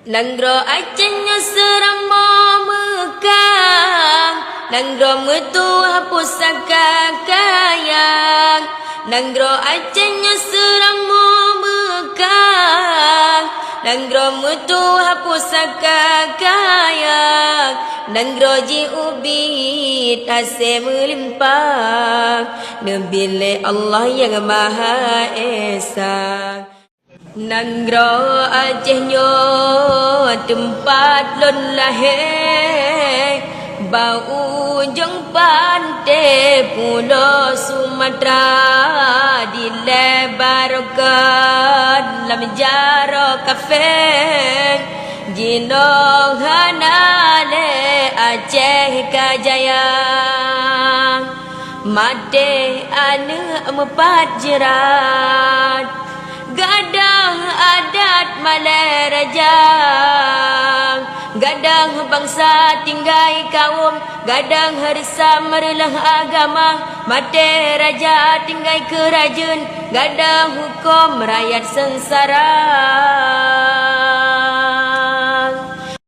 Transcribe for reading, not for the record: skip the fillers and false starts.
Nanggro acenya seramo mekang, nanggro metua pusaka kayang. Nanggro acenya seramo mekang, nanggro metua pusaka kayang. Nanggro ji ubit ase melimpah, nebile Allah yang Maha Esa. Nanggro Acehnya tempat lon lahir, bau ujung pantai Pulau Sumatera, di lebarkan lam jaro kafe, jinong hanale Aceh Kajaya, mate ane empat jerat. Gadang adat Malay Rajang, gadang bangsa tinggai kaum, gadang harisa merelah agama, mate raja tinggai kerajaan, gadang hukum rakyat sengsara.